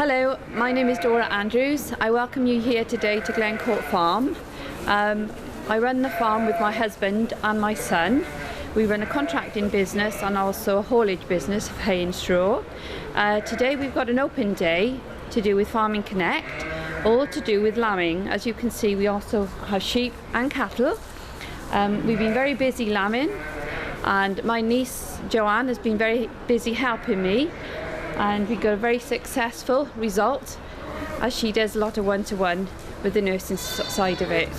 Hello, my name is Dora Andrews. I welcome you here today to Glencourt Farm. I run the farm with my husband and my son. We run a contracting business and also a haulage business of hay and straw. Today we've got an open day to do with Farming Connect, all to do with lambing. As you can see, we also have sheep and cattle. We've been very busy lambing, and my niece Joanne has been very busy helping me, and we got a very successful result as she does a lot of one-to-one with the nursing side of it.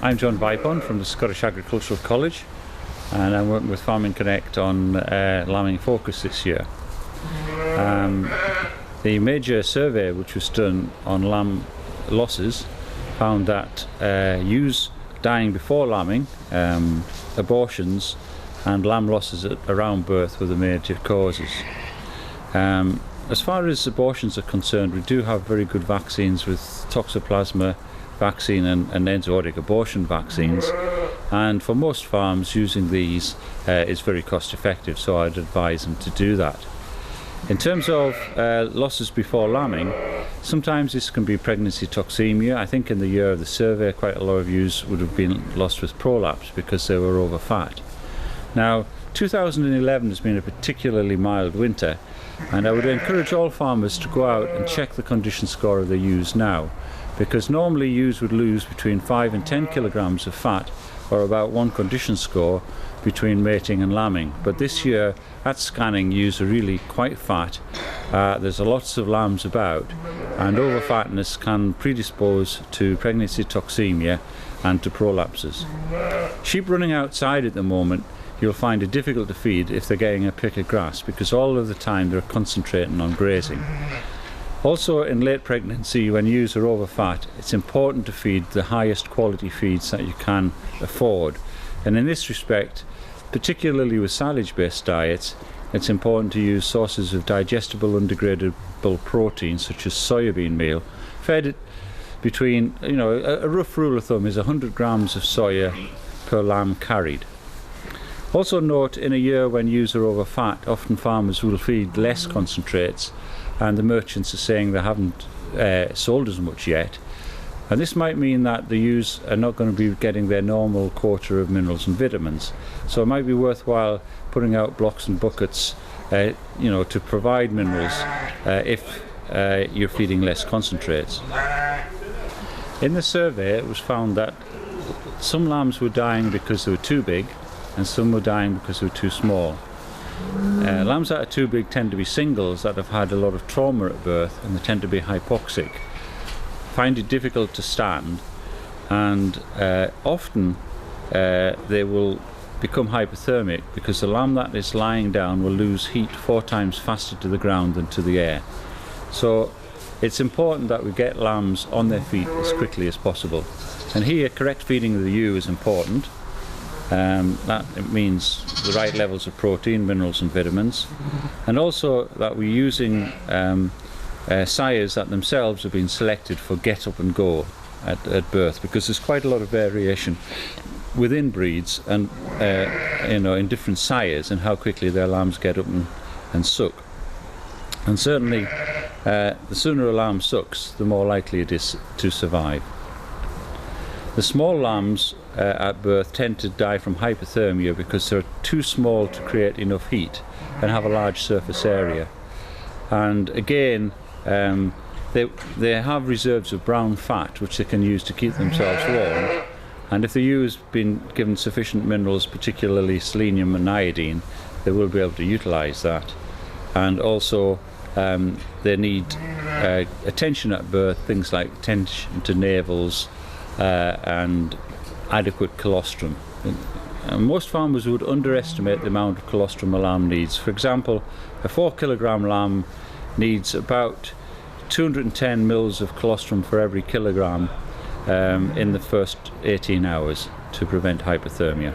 I'm John Vipon from the Scottish Agricultural College, and I'm working with Farming Connect on lambing focus this year. The major survey which was done on lamb losses found that ewes dying before lambing, abortions and lamb losses around birth were the major causes. As far as abortions are concerned, we do have very good vaccines with Toxoplasma vaccine and enzootic abortion vaccines, and for most farms using these is very cost effective, so I'd advise them to do that. In terms of losses before lambing, sometimes this can be pregnancy toxemia. I think in the year of the survey quite a lot of ewes would have been lost with prolapse because they were over fat. Now 2011 has been a particularly mild winter, and I would encourage all farmers to go out and check the condition score of their ewes now, because normally ewes would lose between 5 and 10 kilograms of fat, or about 1 condition score, between mating and lambing. But this year at scanning, ewes are really quite fat. There's lots of lambs about, and overfatness can predispose to pregnancy toxemia and to prolapses. Sheep running outside at the moment, you'll find it difficult to feed if they're getting a pick of grass, because all of the time they're concentrating on grazing. Also, in late pregnancy, when ewes are over fat, it's important to feed the highest quality feeds that you can afford. And in this respect, particularly with silage-based diets, it's important to use sources of digestible undegradable protein such as soybean meal, fed between, a rough rule of thumb is 100 grams of soya per lamb carried. Also note, in a year when ewes are over fat, often farmers will feed less concentrates, and the merchants are saying they haven't sold as much yet. And this might mean that the ewes are not going to be getting their normal quota of minerals and vitamins. So it might be worthwhile putting out blocks and buckets, to provide minerals if you're feeding less concentrates. In the survey, it was found that some lambs were dying because they were too big, and some were dying because they were too small. Lambs that are too big tend to be singles that have had a lot of trauma at birth, and they tend to be hypoxic, find it difficult to stand, and often they will become hypothermic because the lamb that is lying down will lose heat 4 times faster to the ground than to the air. So it's important that we get lambs on their feet as quickly as possible. And here, correct feeding of the ewe is important. That it means the right levels of protein, minerals and vitamins, and also that we're using sires that themselves have been selected for get up and go at birth, because there's quite a lot of variation within breeds and in different sires and how quickly their lambs get up and suck. And certainly the sooner a lamb sucks, the more likely it is to survive. The small lambs at birth tend to die from hypothermia because they're too small to create enough heat and have a large surface area. And again, they have reserves of brown fat which they can use to keep themselves warm, and if the ewe has been given sufficient minerals, particularly selenium and iodine, they will be able to utilize that. And also they need attention at birth, things like attention to navels and adequate colostrum. And most farmers would underestimate the amount of colostrum a lamb needs. For example, a 4 kilogram lamb needs about 210 mils of colostrum for every kilogram in the first 18 hours to prevent hypothermia.